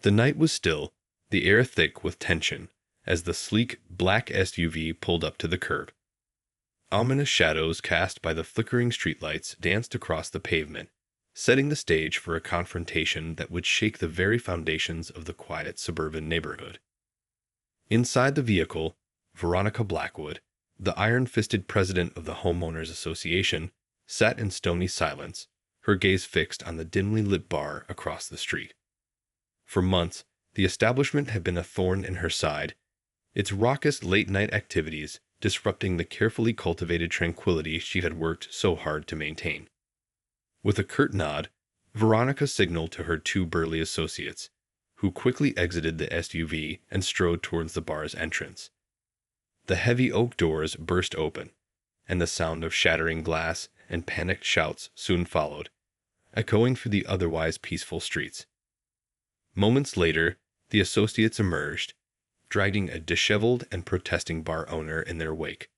The night was still, the air thick with tension, as the sleek, black SUV pulled up to the curb. Ominous shadows cast by the flickering streetlights danced across the pavement, setting the stage for a confrontation that would shake the very foundations of the quiet suburban neighborhood. Inside the vehicle, Veronica Blackwood, the iron-fisted president of the Homeowners Association, sat in stony silence, her gaze fixed on the dimly lit bar across the street. For months, the establishment had been a thorn in her side, its raucous late-night activities disrupting the carefully cultivated tranquility she had worked so hard to maintain. With a curt nod, Veronica signaled to her two burly associates, who quickly exited the SUV and strode towards the bar's entrance. The heavy oak doors burst open, and the sound of shattering glass and panicked shouts soon followed, echoing through the otherwise peaceful streets. Moments later, the associates emerged, dragging a disheveled and protesting bar owner in their wake.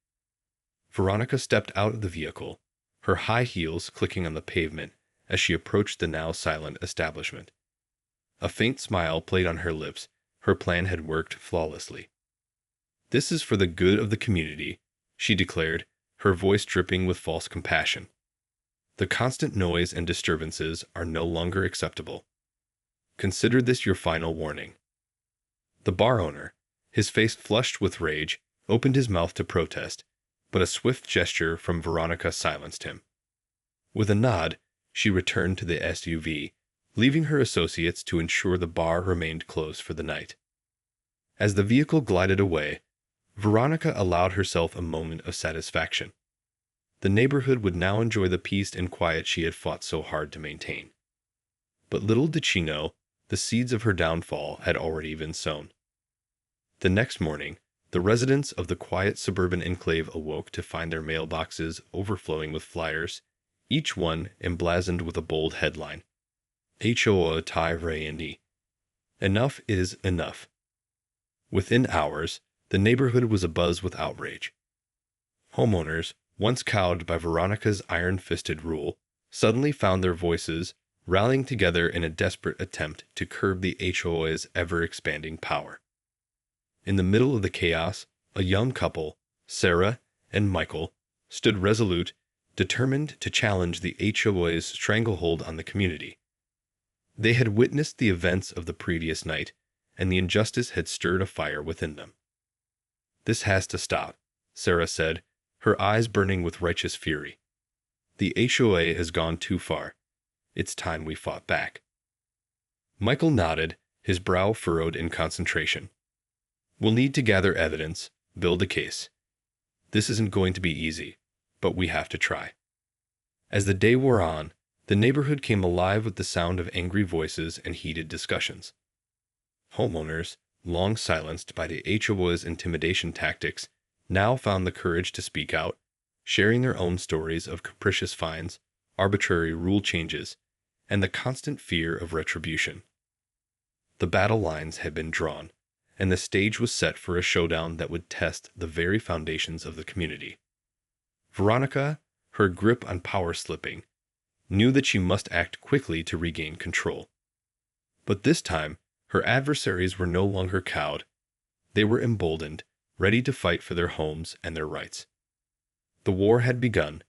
Veronica stepped out of the vehicle, her high heels clicking on the pavement as she approached the now silent establishment. A faint smile played on her lips. Her plan had worked flawlessly. "This is for the good of the community," she declared, her voice dripping with false compassion. "The constant noise and disturbances are no longer acceptable. Consider this your final warning." The bar owner, his face flushed with rage, opened his mouth to protest, but a swift gesture from Veronica silenced him. With a nod, she returned to the SUV, leaving her associates to ensure the bar remained closed for the night. As the vehicle glided away, Veronica allowed herself a moment of satisfaction. The neighborhood would now enjoy the peace and quiet she had fought so hard to maintain. But little did she know, the seeds of her downfall had already been sown. The next morning, the residents of the quiet suburban enclave awoke to find their mailboxes overflowing with flyers, each one emblazoned with a bold headline: HOA Karen. Enough is enough. Within hours, the neighborhood was abuzz with outrage. Homeowners, once cowed by Veronica's iron-fisted rule, suddenly found their voices rallying together in a desperate attempt to curb the HOA's ever-expanding power. In the middle of the chaos, a young couple, Sarah and Michael, stood resolute, determined to challenge the HOA's stranglehold on the community. They had witnessed the events of the previous night, and the injustice had stirred a fire within them. "This has to stop," Sarah said, her eyes burning with righteous fury. "The HOA has gone too far. It's time we fought back." Michael nodded, his brow furrowed in concentration. "We'll need to gather evidence, build a case. This isn't going to be easy, but we have to try." As the day wore on, the neighborhood came alive with the sound of angry voices and heated discussions. Homeowners, long silenced by the HOA's intimidation tactics, now found the courage to speak out, sharing their own stories of capricious fines, arbitrary rule changes, and the constant fear of retribution. The battle lines had been drawn, and the stage was set for a showdown that would test the very foundations of the community. Veronica, her grip on power slipping, knew that she must act quickly to regain control. But this time, her adversaries were no longer cowed. They were emboldened, ready to fight for their homes and their rights. The war had begun,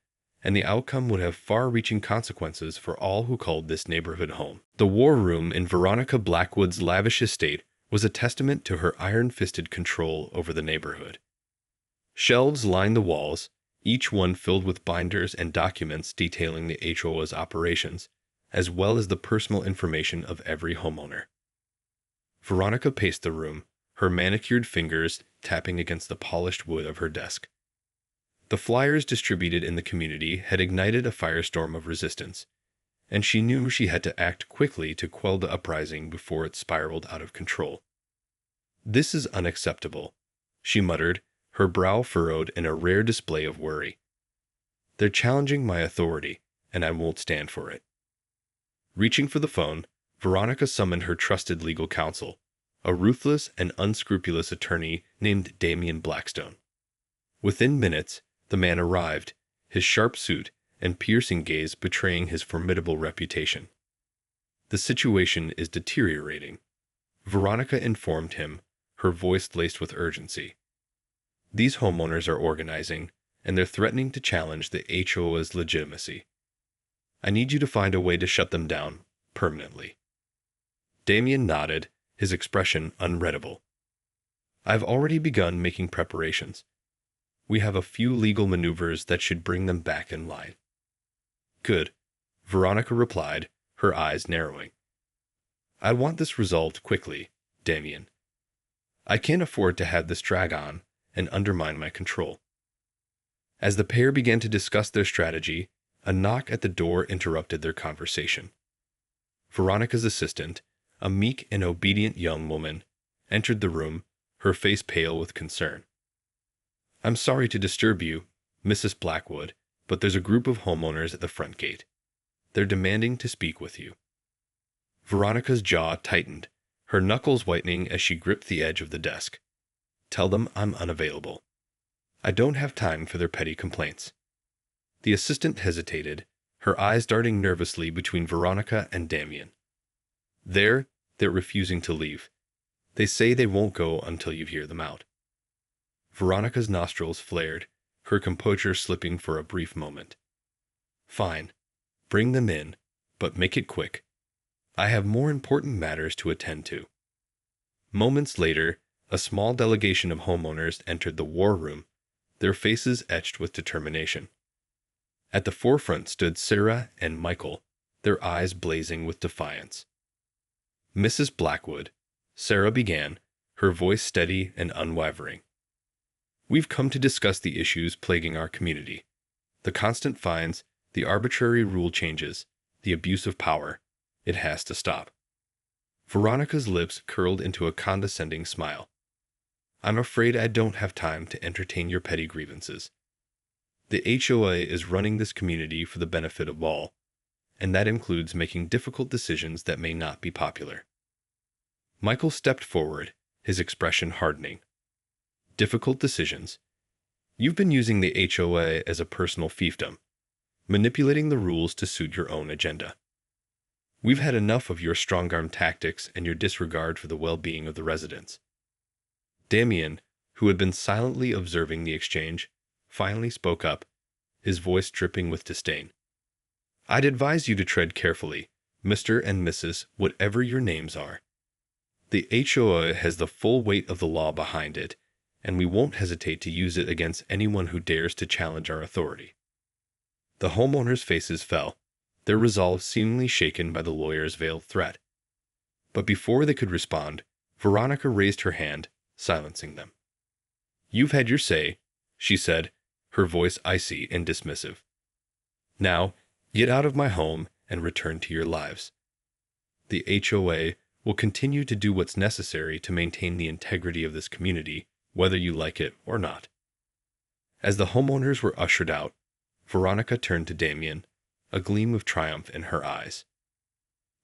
and the outcome would have far-reaching consequences for all who called this neighborhood home. The war room in Veronica Blackwood's lavish estate was a testament to her iron-fisted control over the neighborhood. Shelves lined the walls, each one filled with binders and documents detailing the HOA's operations, as well as the personal information of every homeowner. Veronica paced the room, her manicured fingers tapping against the polished wood of her desk. The flyers distributed in the community had ignited a firestorm of resistance, and she knew she had to act quickly to quell the uprising before it spiraled out of control. "This is unacceptable," she muttered, her brow furrowed in a rare display of worry. "They're challenging my authority, and I won't stand for it." Reaching for the phone, Veronica summoned her trusted legal counsel, a ruthless and unscrupulous attorney named Damian Blackstone. Within minutes, the man arrived, his sharp suit and piercing gaze betraying his formidable reputation. "The situation is deteriorating," Veronica informed him, her voice laced with urgency. These homeowners are organizing, and they're threatening to challenge the HOA's legitimacy. I need you to find a way to shut them down, permanently. Damien nodded, his expression unreadable. I've already begun making preparations. We have a few legal maneuvers that should bring them back in line. Good, Veronica replied, her eyes narrowing. I want this resolved quickly, Damien. I can't afford to have this drag on and undermine my control. As the pair began to discuss their strategy, a knock at the door interrupted their conversation. Veronica's assistant, a meek and obedient young woman, entered the room, her face pale with concern. I'm sorry to disturb you, Mrs. Blackwood, but there's a group of homeowners at the front gate. They're demanding to speak with you. Veronica's jaw tightened, her knuckles whitening as she gripped the edge of the desk. Tell them I'm unavailable. I don't have time for their petty complaints. The assistant hesitated, her eyes darting nervously between Veronica and Damien. They're refusing to leave. They say they won't go until you hear them out. Veronica's nostrils flared, her composure slipping for a brief moment. Fine. Bring them in, but make it quick. I have more important matters to attend to. Moments later, a small delegation of homeowners entered the war room, their faces etched with determination. At the forefront stood Sarah and Michael, their eyes blazing with defiance. Mrs. Blackwood, Sarah began, her voice steady and unwavering. We've come to discuss the issues plaguing our community. The constant fines, the arbitrary rule changes, the abuse of power. It has to stop. Veronica's lips curled into a condescending smile. I'm afraid I don't have time to entertain your petty grievances. The HOA is running this community for the benefit of all, and that includes making difficult decisions that may not be popular. Michael stepped forward, his expression hardening. Difficult decisions. You've been using the HOA as a personal fiefdom, manipulating the rules to suit your own agenda. We've had enough of your strong-arm tactics and your disregard for the well-being of the residents. Damien, who had been silently observing the exchange, finally spoke up, his voice dripping with disdain. I'd advise you to tread carefully, Mr. and Mrs. whatever your names are. The HOA has the full weight of the law behind it, and we won't hesitate to use it against anyone who dares to challenge our authority. The homeowners' faces fell, their resolve seemingly shaken by the lawyer's veiled threat. But before they could respond, Veronica raised her hand, silencing them. You've had your say, she said, her voice icy and dismissive. Now, get out of my home and return to your lives. The HOA will continue to do what's necessary to maintain the integrity of this community, whether you like it or not. As the homeowners were ushered out, Veronica turned to Damien, a gleam of triumph in her eyes.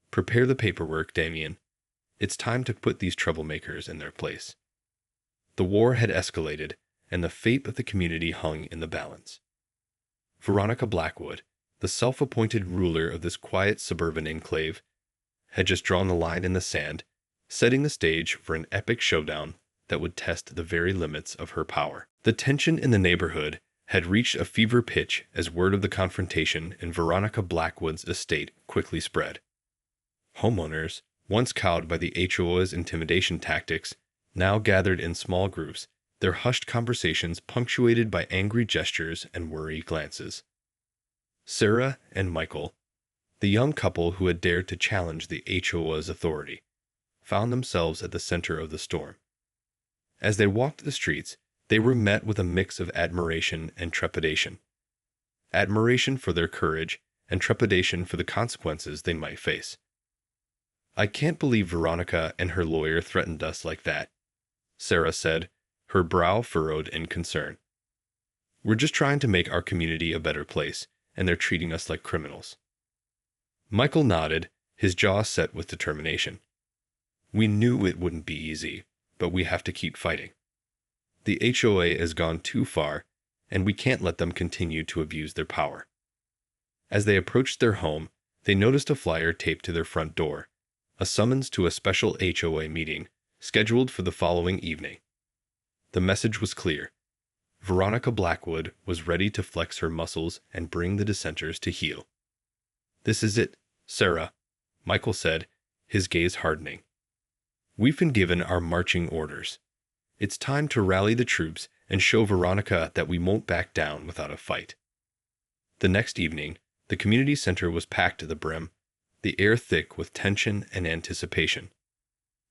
Prepare the paperwork, Damien. It's time to put these troublemakers in their place. The war had escalated, and the fate of the community hung in the balance. Veronica Blackwood, the self-appointed ruler of this quiet suburban enclave, had just drawn the line in the sand, setting the stage for an epic showdown that would test the very limits of her power. The tension in the neighborhood had reached a fever pitch as word of the confrontation in Veronica Blackwood's estate quickly spread. Homeowners, once cowed by the HOA's intimidation tactics, now gathered in small groups, their hushed conversations punctuated by angry gestures and worried glances. Sarah and Michael, the young couple who had dared to challenge the HOA's authority, found themselves at the center of the storm. As they walked the streets, they were met with a mix of admiration and trepidation. Admiration for their courage and trepidation for the consequences they might face. I can't believe Veronica and her lawyer threatened us like that, Sarah said, her brow furrowed in concern. We're just trying to make our community a better place, and they're treating us like criminals. Michael nodded, his jaw set with determination. We knew it wouldn't be easy, but we have to keep fighting. The HOA has gone too far, and we can't let them continue to abuse their power. As they approached their home, they noticed a flyer taped to their front door, a summons to a special HOA meeting scheduled for the following evening. The message was clear. Veronica Blackwood was ready to flex her muscles and bring the dissenters to heel. "This is it, Sarah," Michael said, his gaze hardening. "We've been given our marching orders. It's time to rally the troops and show Veronica that we won't back down without a fight." The next evening, the community center was packed to the brim, the air thick with tension and anticipation.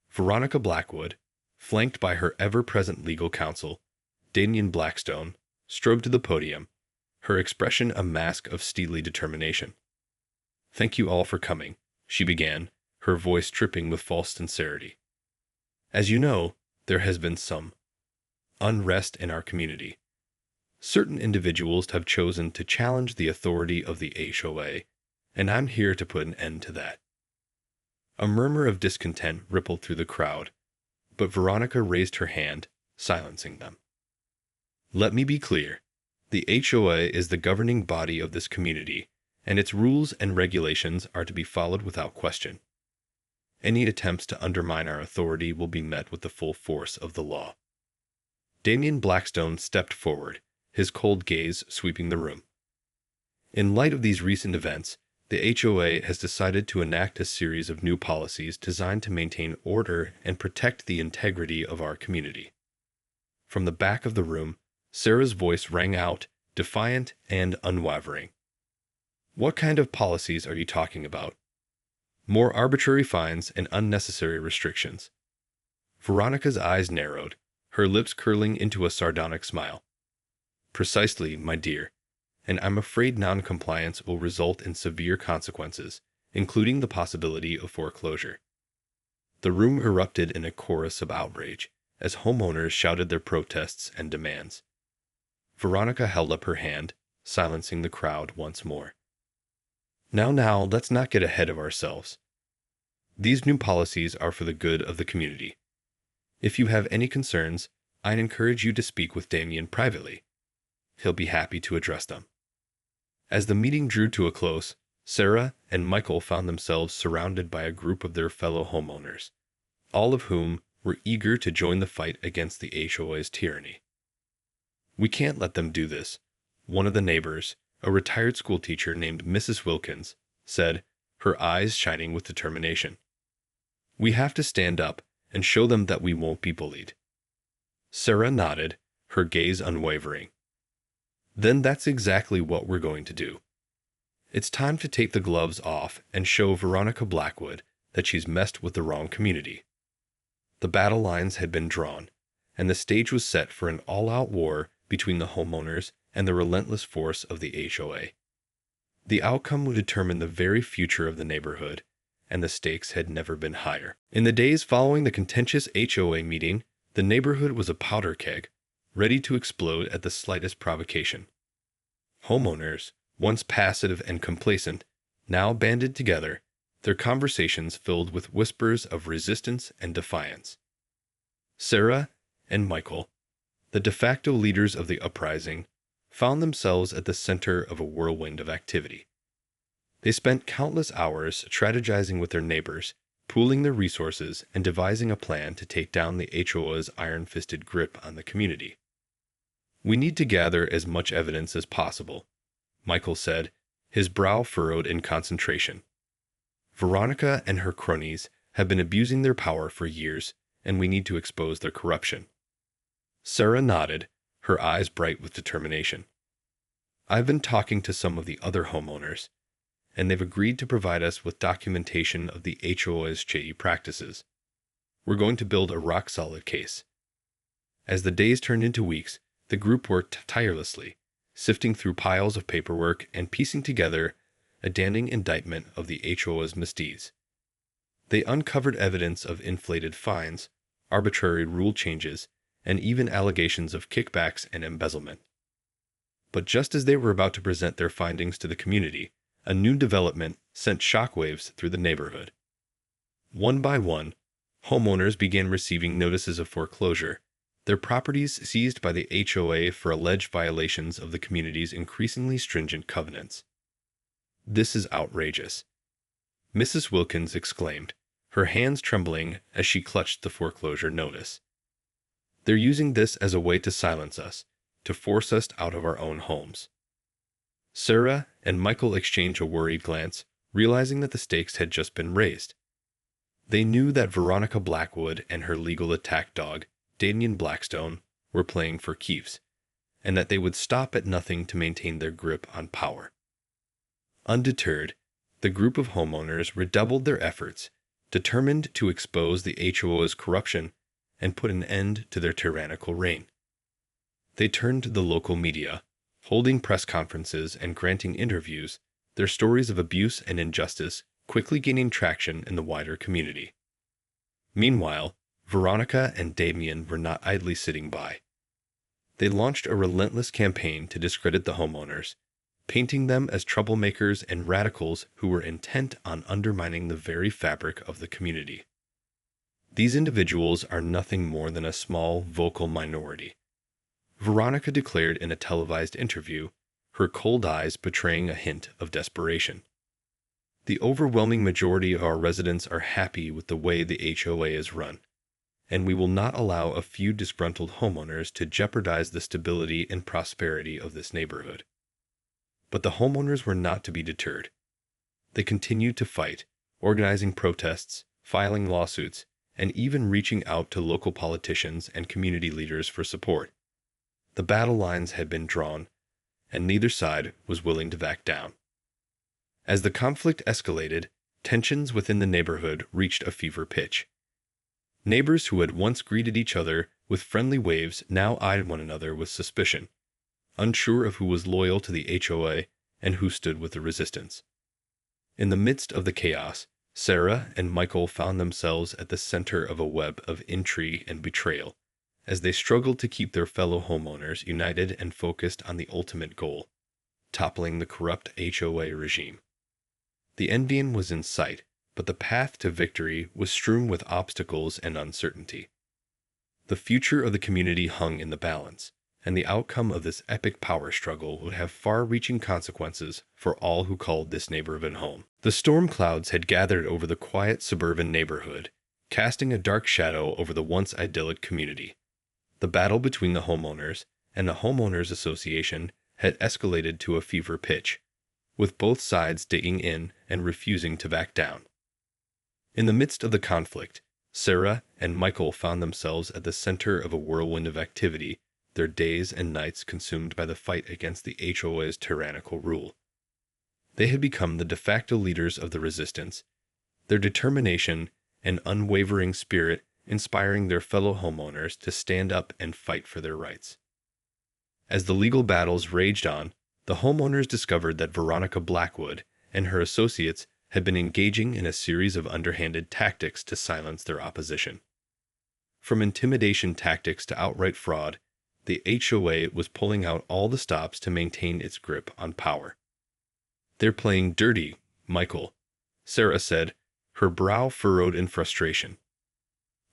Veronica Blackwood, flanked by her ever-present legal counsel, Damian Blackstone, strode to the podium, her expression a mask of steely determination. "Thank you all for coming," she began, her voice dripping with false sincerity. "As you know, there has been some unrest in our community. Certain individuals have chosen to challenge the authority of the HOA, and I'm here to put an end to that." A murmur of discontent rippled through the crowd, but Veronica raised her hand, silencing them. "Let me be clear. The HOA is the governing body of this community, and its rules and regulations are to be followed without question. Any attempts to undermine our authority will be met with the full force of the law." Damian Blackstone stepped forward, his cold gaze sweeping the room. "In light of these recent events, the HOA has decided to enact a series of new policies designed to maintain order and protect the integrity of our community." From the back of the room, Sarah's voice rang out, defiant and unwavering. "What kind of policies are you talking about?" "More arbitrary fines and unnecessary restrictions." Veronica's eyes narrowed, her lips curling into a sardonic smile. "Precisely, my dear, and I'm afraid non-compliance will result in severe consequences, including the possibility of foreclosure." The room erupted in a chorus of outrage, as homeowners shouted their protests and demands. Veronica held up her hand, silencing the crowd once more. Now, let's not get ahead of ourselves. These new policies are for the good of the community. If you have any concerns, I'd encourage you to speak with Damian privately. He'll be happy to address them." As the meeting drew to a close, Sarah and Michael found themselves surrounded by a group of their fellow homeowners, all of whom were eager to join the fight against the HOA's tyranny. "We can't let them do this," one of the neighbors, a retired schoolteacher named Mrs. Wilkins, said, her eyes shining with determination. "We have to stand up and show them that we won't be bullied." Sarah nodded, her gaze unwavering. "Then that's exactly what we're going to do. It's time to take the gloves off and show Veronica Blackwood that she's messed with the wrong community." The battle lines had been drawn, and the stage was set for an all-out war between the homeowners and the relentless force of the HOA. The outcome would determine the very future of the neighborhood, and the stakes had never been higher. In the days following the contentious HOA meeting, the neighborhood was a powder keg, ready to explode at the slightest provocation. Homeowners, once passive and complacent, now banded together, their conversations filled with whispers of resistance and defiance. Sarah and Michael, the de facto leaders of the uprising, found themselves at the center of a whirlwind of activity. They spent countless hours strategizing with their neighbors, pooling their resources and devising a plan to take down the HOA's iron-fisted grip on the community. "We need to gather as much evidence as possible," Michael said, his brow furrowed in concentration. "Veronica and her cronies have been abusing their power for years, and we need to expose their corruption." Sarah nodded, her eyes bright with determination. "I've been talking to some of the other homeowners, and they've agreed to provide us with documentation of the HOA's shady practices. We're going to build a rock-solid case." As the days turned into weeks, the group worked tirelessly, sifting through piles of paperwork and piecing together a damning indictment of the HOA's misdeeds. They uncovered evidence of inflated fines, arbitrary rule changes, and even allegations of kickbacks and embezzlement. But just as they were about to present their findings to the community, a new development sent shockwaves through the neighborhood. One by one, homeowners began receiving notices of foreclosure, their properties seized by the HOA for alleged violations of the community's increasingly stringent covenants. "This is outrageous," Mrs. Wilkins exclaimed, her hands trembling as she clutched the foreclosure notice. "They're using this as a way to silence us, to force us out of our own homes." Sarah and Michael exchanged a worried glance, realizing that the stakes had just been raised. They knew that Veronica Blackwood and her legal attack dog, Damien Blackstone, were playing for keeps, and that they would stop at nothing to maintain their grip on power. Undeterred, the group of homeowners redoubled their efforts, determined to expose the HOA's corruption and put an end to their tyrannical reign. They turned to the local media, holding press conferences and granting interviews, their stories of abuse and injustice quickly gaining traction in the wider community. Meanwhile, Veronica and Damien were not idly sitting by. They launched a relentless campaign to discredit the homeowners, painting them as troublemakers and radicals who were intent on undermining the very fabric of the community. These individuals are nothing more than a small, vocal minority. Veronica declared in a televised interview, her cold eyes betraying a hint of desperation. "The overwhelming majority of our residents are happy with the way the HOA is run, and we will not allow a few disgruntled homeowners to jeopardize the stability and prosperity of this neighborhood." But the homeowners were not to be deterred. They continued to fight, organizing protests, filing lawsuits, and even reaching out to local politicians and community leaders for support. The battle lines had been drawn, and neither side was willing to back down. As the conflict escalated, tensions within the neighborhood reached a fever pitch. Neighbors who had once greeted each other with friendly waves now eyed one another with suspicion, unsure of who was loyal to the HOA and who stood with the resistance. In the midst of the chaos, Sarah and Michael found themselves at the center of a web of intrigue and betrayal, as they struggled to keep their fellow homeowners united and focused on the ultimate goal, toppling the corrupt HOA regime. The end was in sight, but the path to victory was strewn with obstacles and uncertainty. The future of the community hung in the balance, and the outcome of this epic power struggle would have far-reaching consequences for all who called this neighborhood home. The storm clouds had gathered over the quiet suburban neighborhood, casting a dark shadow over the once idyllic community. The battle between the homeowners and the homeowners association had escalated to a fever pitch, with both sides digging in and refusing to back down. In the midst of the conflict, Sarah and Michael found themselves at the center of a whirlwind of activity, their days and nights consumed by the fight against the HOA's tyrannical rule. They had become the de facto leaders of the resistance, their determination and unwavering spirit inspiring their fellow homeowners to stand up and fight for their rights. As the legal battles raged on, the homeowners discovered that Veronica Blackwood and her associates had been engaging in a series of underhanded tactics to silence their opposition. From intimidation tactics to outright fraud, the HOA was pulling out all the stops to maintain its grip on power. "They're playing dirty, Michael," Sarah said, her brow furrowed in frustration.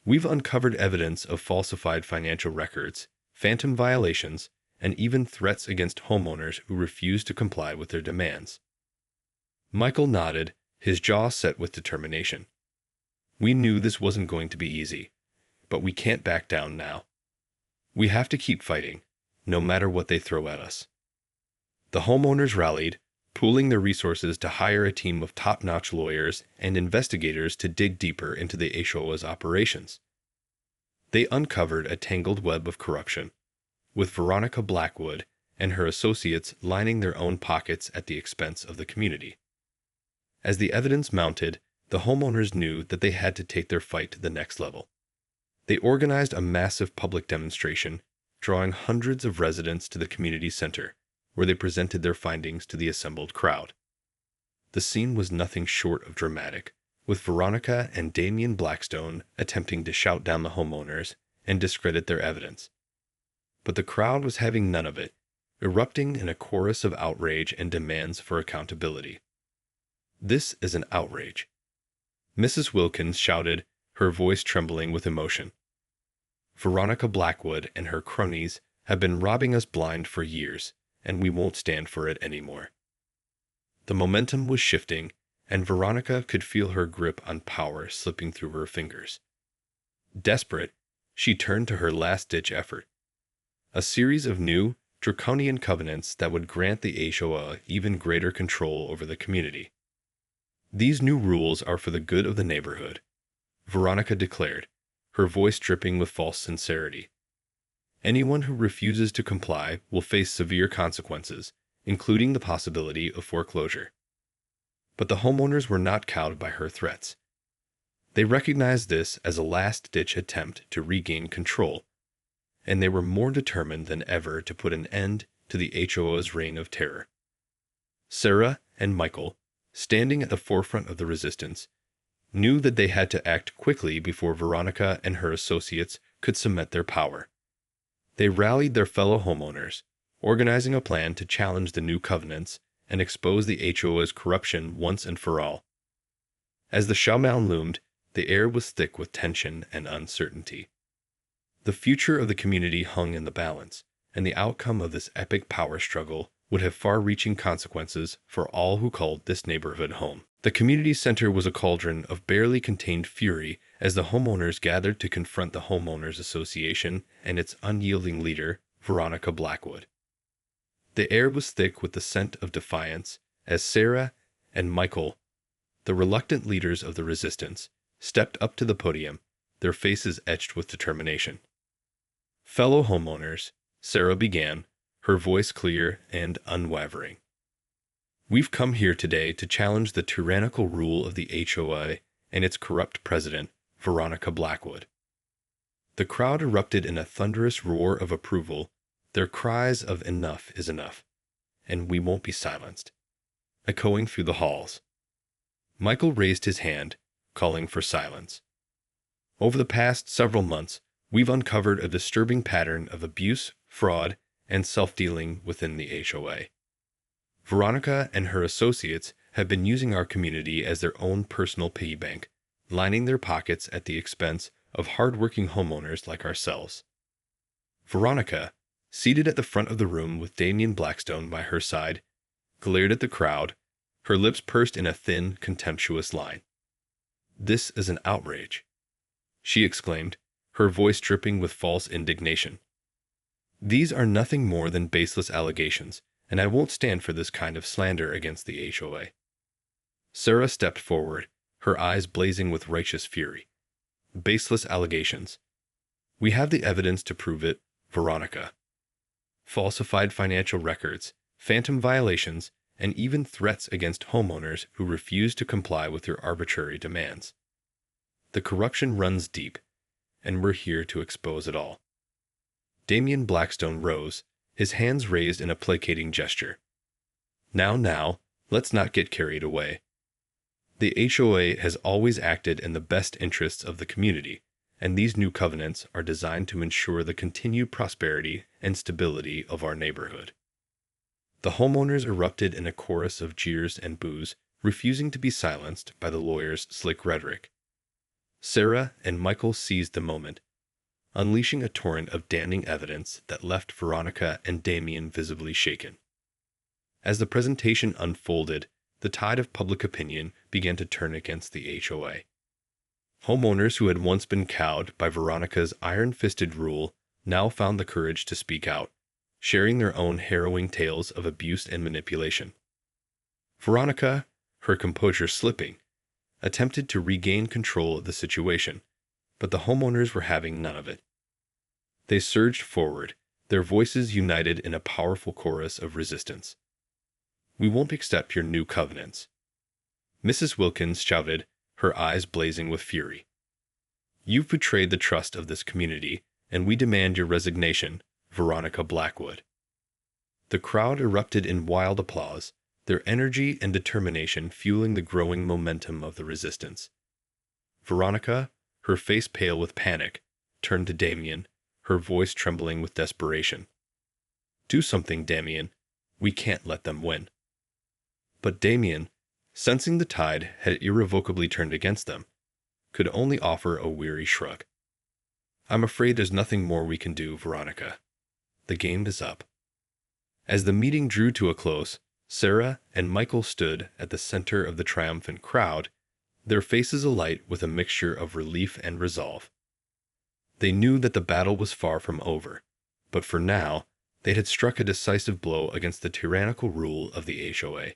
"We've uncovered evidence of falsified financial records, phantom violations, and even threats against homeowners who refuse to comply with their demands." Michael nodded, his jaw set with determination. "We knew this wasn't going to be easy, but we can't back down now. We have to keep fighting, no matter what they throw at us." The homeowners rallied, pooling their resources to hire a team of top-notch lawyers and investigators to dig deeper into the HOA's operations. They uncovered a tangled web of corruption, with Veronica Blackwood and her associates lining their own pockets at the expense of the community. As the evidence mounted, the homeowners knew that they had to take their fight to the next level. They organized a massive public demonstration, drawing hundreds of residents to the community center, where they presented their findings to the assembled crowd. The scene was nothing short of dramatic, with Veronica and Damien Blackstone attempting to shout down the homeowners and discredit their evidence. But the crowd was having none of it, erupting in a chorus of outrage and demands for accountability. "This is an outrage," Mrs. Wilkins shouted, her voice trembling with emotion. "Veronica Blackwood and her cronies have been robbing us blind for years, and we won't stand for it anymore." The momentum was shifting, and Veronica could feel her grip on power slipping through her fingers. Desperate, she turned to her last-ditch effort. A series of new, draconian covenants that would grant the HOA even greater control over the community. "These new rules are for the good of the neighborhood," Veronica declared, her voice dripping with false sincerity. "Anyone who refuses to comply will face severe consequences, including the possibility of foreclosure." But the homeowners were not cowed by her threats. They recognized this as a last-ditch attempt to regain control, and they were more determined than ever to put an end to the HOA's reign of terror. Sarah and Michael, standing at the forefront of the resistance, knew that they had to act quickly before Veronica and her associates could cement their power. They rallied their fellow homeowners, organizing a plan to challenge the new covenants and expose the HOA's corruption once and for all. As the showdown loomed, the air was thick with tension and uncertainty. The future of the community hung in the balance, and the outcome of this epic power struggle would have far-reaching consequences for all who called this neighborhood home. The community center was a cauldron of barely contained fury as the homeowners gathered to confront the Homeowners Association and its unyielding leader, Veronica Blackwood. The air was thick with the scent of defiance as Sarah and Michael, the reluctant leaders of the resistance, stepped up to the podium, their faces etched with determination. "Fellow homeowners," Sarah began, her voice clear and unwavering. "We've come here today to challenge the tyrannical rule of the HOA and its corrupt president, Veronica Blackwood." The crowd erupted in a thunderous roar of approval, their cries of "enough is enough," and "we won't be silenced," echoing through the halls. Michael raised his hand, calling for silence. "Over the past several months, we've uncovered a disturbing pattern of abuse, fraud, and self-dealing within the HOA. Veronica and her associates have been using our community as their own personal piggy bank, lining their pockets at the expense of hard-working homeowners like ourselves." Veronica, seated at the front of the room with Damian Blackstone by her side, glared at the crowd, her lips pursed in a thin, contemptuous line. "This is an outrage," she exclaimed, her voice dripping with false indignation. "These are nothing more than baseless allegations, and I won't stand for this kind of slander against the HOA." Sarah stepped forward, her eyes blazing with righteous fury. "Baseless allegations. We have the evidence to prove it, Veronica. Falsified financial records, phantom violations, and even threats against homeowners who refuse to comply with your arbitrary demands. The corruption runs deep, and we're here to expose it all." Damian Blackstone rose, his hands raised in a placating gesture. Now, let's not get carried away. The HOA has always acted in the best interests of the community, and these new covenants are designed to ensure the continued prosperity and stability of our neighborhood." The homeowners erupted in a chorus of jeers and boos, refusing to be silenced by the lawyer's slick rhetoric. Sarah and Michael seized the moment, unleashing a torrent of damning evidence that left Veronica and Damian visibly shaken. As the presentation unfolded, the tide of public opinion began to turn against the HOA. Homeowners who had once been cowed by Veronica's iron-fisted rule now found the courage to speak out, sharing their own harrowing tales of abuse and manipulation. Veronica, her composure slipping, attempted to regain control of the situation, but the homeowners were having none of it. They surged forward, their voices united in a powerful chorus of resistance. "We won't accept your new covenants," Mrs. Wilkins shouted, her eyes blazing with fury. "You've betrayed the trust of this community, and we demand your resignation, Veronica Blackwood." The crowd erupted in wild applause, their energy and determination fueling the growing momentum of the resistance. Veronica, her face pale with panic, turned to Damian, her voice trembling with desperation. "Do something, Damian. We can't let them win." But Damian, sensing the tide had irrevocably turned against them, could only offer a weary shrug. "I'm afraid there's nothing more we can do, Veronica. The game is up." As the meeting drew to a close, Sarah and Michael stood at the center of the triumphant crowd, their faces alight with a mixture of relief and resolve. They knew that the battle was far from over, but for now, they had struck a decisive blow against the tyrannical rule of the HOA.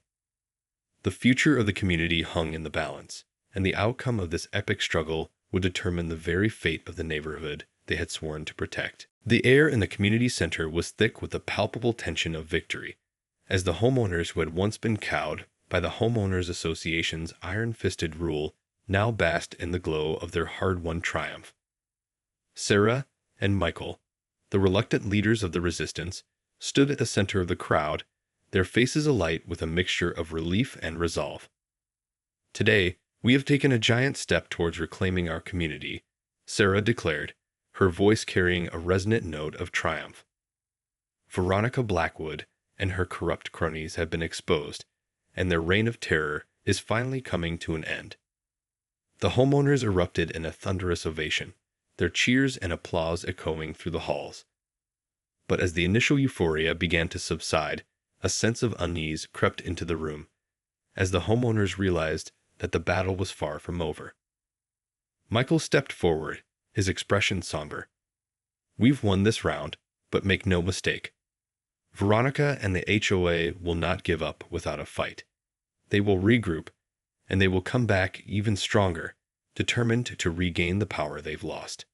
The future of the community hung in the balance, and the outcome of this epic struggle would determine the very fate of the neighborhood they had sworn to protect. The air in the community center was thick with the palpable tension of victory, as the homeowners who had once been cowed by the Homeowners Association's iron-fisted rule now basked in the glow of their hard-won triumph. Sarah and Michael, the reluctant leaders of the resistance, stood at the center of the crowd, their faces alight with a mixture of relief and resolve. "Today, we have taken a giant step towards reclaiming our community," Sarah declared, her voice carrying a resonant note of triumph. Veronica Blackwood and her corrupt cronies have been exposed, and their reign of terror is finally coming to an end. The homeowners erupted in a thunderous ovation, their cheers and applause echoing through the halls. But as the initial euphoria began to subside, a sense of unease crept into the room, as the homeowners realized that the battle was far from over. Michael stepped forward, his expression somber. "We've won this round, but make no mistake. Veronica and the HOA will not give up without a fight. They will regroup, and they will come back even stronger, determined to regain the power they've lost."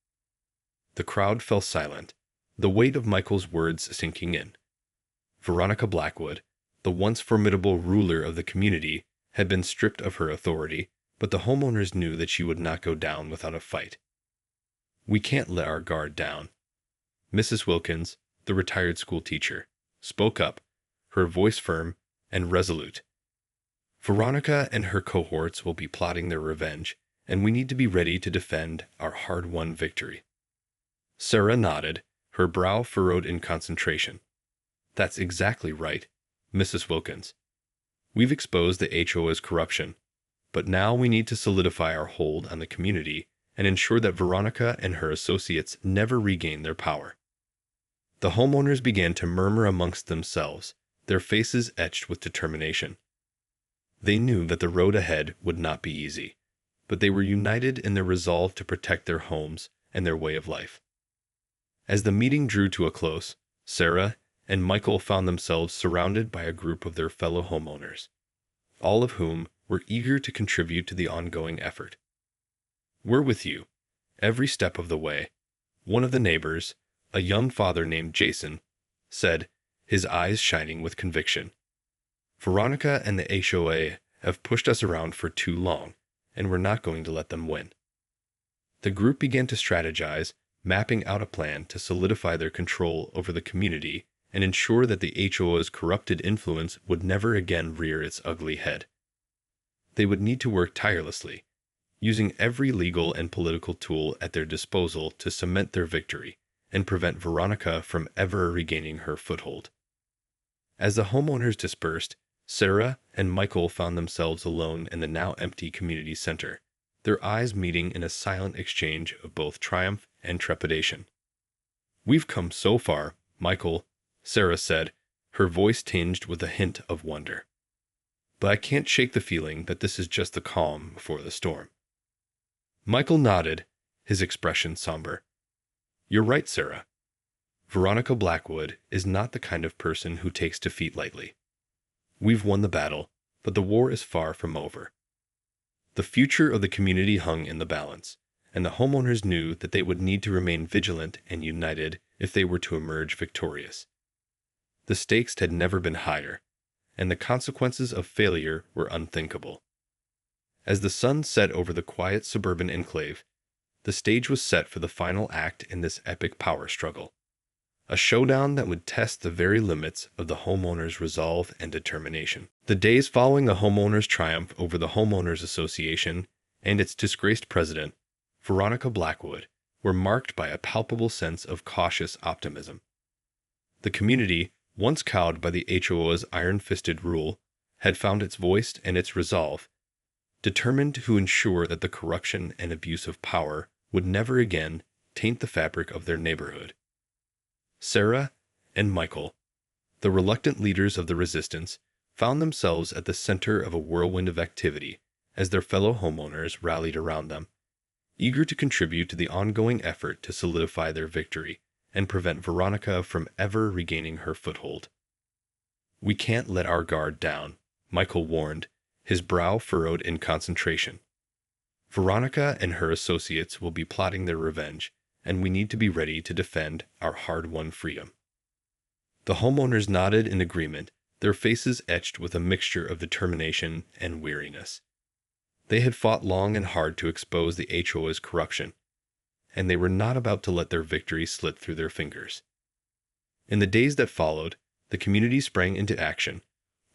The crowd fell silent, the weight of Michael's words sinking in. Veronica Blackwood, the once formidable ruler of the community, had been stripped of her authority, but the homeowners knew that she would not go down without a fight. "We can't let our guard down." Mrs. Wilkins, the retired school teacher, spoke up, her voice firm and resolute. "Veronica and her cohorts will be plotting their revenge, and we need to be ready to defend our hard-won victory." Sarah nodded, her brow furrowed in concentration. "That's exactly right, Mrs. Wilkins. We've exposed the HOA's corruption, but now we need to solidify our hold on the community and ensure that Veronica and her associates never regain their power." The homeowners began to murmur amongst themselves, their faces etched with determination. They knew that the road ahead would not be easy, but they were united in their resolve to protect their homes and their way of life. As the meeting drew to a close, Sarah and Michael found themselves surrounded by a group of their fellow homeowners, all of whom were eager to contribute to the ongoing effort. "We're with you, every step of the way," one of the neighbors, a young father named Jason, said, his eyes shining with conviction. "Veronica and the HOA have pushed us around for too long, and we're not going to let them win." The group began to strategize, mapping out a plan to solidify their control over the community and ensure that the HOA's corrupted influence would never again rear its ugly head. They would need to work tirelessly, using every legal and political tool at their disposal to cement their victory and prevent Veronica from ever regaining her foothold. As the homeowners dispersed, Sarah and Michael found themselves alone in the now empty community center, their eyes meeting in a silent exchange of both triumph and trepidation. "We've come so far, Michael," Sarah said, her voice tinged with a hint of wonder. "But I can't shake the feeling that this is just the calm before the storm." Michael nodded, his expression somber. "You're right, Sarah. Veronica Blackwood is not the kind of person who takes defeat lightly. We've won the battle, but the war is far from over." The future of the community hung in the balance, and the homeowners knew that they would need to remain vigilant and united if they were to emerge victorious. The stakes had never been higher, and the consequences of failure were unthinkable. As the sun set over the quiet suburban enclave, the stage was set for the final act in this epic power struggle, a showdown that would test the very limits of the homeowners' resolve and determination. The days following the homeowners' triumph over the Homeowners Association and its disgraced president, Veronica Blackwood, were marked by a palpable sense of cautious optimism. The community, once cowed by the HOA's iron-fisted rule, had found its voice and its resolve, determined to ensure that the corruption and abuse of power would never again taint the fabric of their neighborhood. Sarah and Michael, the reluctant leaders of the resistance, found themselves at the center of a whirlwind of activity as their fellow homeowners rallied around them, eager to contribute to the ongoing effort to solidify their victory and prevent Veronica from ever regaining her foothold. "We can't let our guard down," Michael warned, his brow furrowed in concentration. "Veronica and her associates will be plotting their revenge, and we need to be ready to defend our hard-won freedom." The homeowners nodded in agreement, their faces etched with a mixture of determination and weariness. They had fought long and hard to expose the HOA's corruption, and they were not about to let their victory slip through their fingers. In the days that followed, the community sprang into action,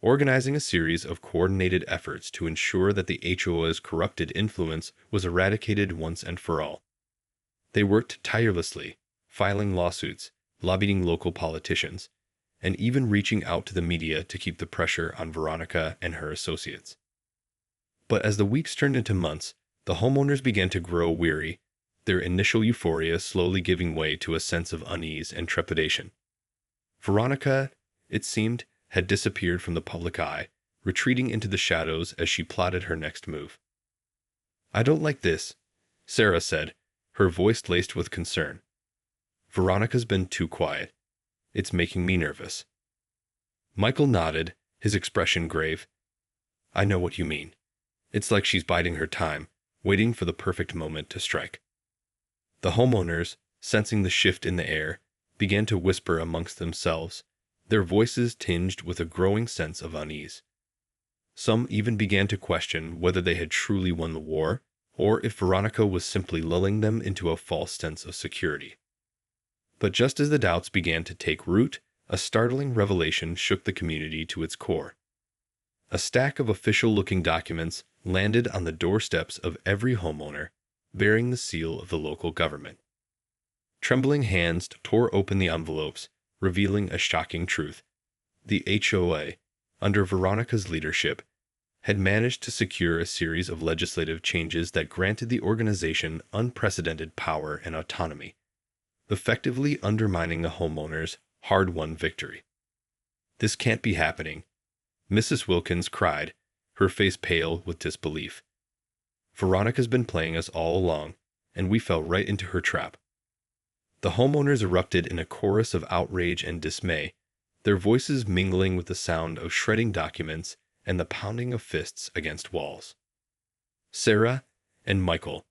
organizing a series of coordinated efforts to ensure that the HOA's corrupted influence was eradicated once and for all. They worked tirelessly, filing lawsuits, lobbying local politicians, and even reaching out to the media to keep the pressure on Veronica and her associates. But as the weeks turned into months, the homeowners began to grow weary, their initial euphoria slowly giving way to a sense of unease and trepidation. Veronica, it seemed, had disappeared from the public eye, retreating into the shadows as she plotted her next move. "I don't like this," Sarah said, her voice laced with concern. "Veronica's been too quiet. It's making me nervous." Michael nodded, his expression grave. "I know what you mean. It's like she's biding her time, waiting for the perfect moment to strike." The homeowners, sensing the shift in the air, began to whisper amongst themselves, their voices tinged with a growing sense of unease. Some even began to question whether they had truly won the war, or if Veronica was simply lulling them into a false sense of security. But just as the doubts began to take root, a startling revelation shook the community to its core. A stack of official-looking documents landed on the doorsteps of every homeowner, bearing the seal of the local government. Trembling hands tore open the envelopes, revealing a shocking truth. The HOA, under Veronica's leadership, had managed to secure a series of legislative changes that granted the organization unprecedented power and autonomy, effectively undermining the homeowners' hard-won victory. "This can't be happening," Mrs. Wilkins cried, her face pale with disbelief. "Veronica's been playing us all along, and we fell right into her trap." The homeowners erupted in a chorus of outrage and dismay, their voices mingling with the sound of shredding documents and the pounding of fists against walls. Sarah and Michael,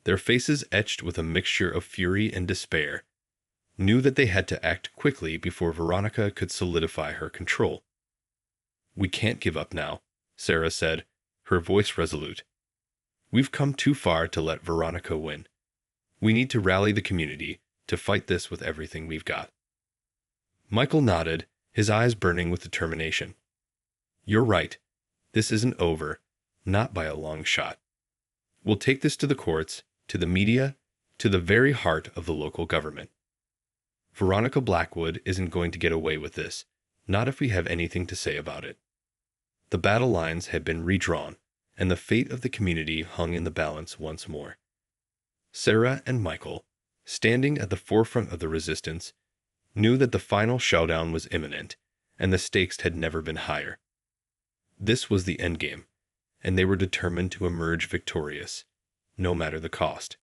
their faces etched with a mixture of fury and despair, knew that they had to act quickly before Veronica could solidify her control. "We can't give up now," Sarah said, her voice resolute. "We've come too far to let Veronica win. We need to rally the community to fight this with everything we've got." Michael nodded, his eyes burning with determination. "You're right. This isn't over, not by a long shot. We'll take this to the courts, to the media, to the very heart of the local government. Veronica Blackwood isn't going to get away with this, not if we have anything to say about it." The battle lines had been redrawn, and the fate of the community hung in the balance once more. Sarah and Michael, standing at the forefront of the resistance, knew that the final showdown was imminent, and the stakes had never been higher. This was the endgame, and they were determined to emerge victorious, no matter the cost.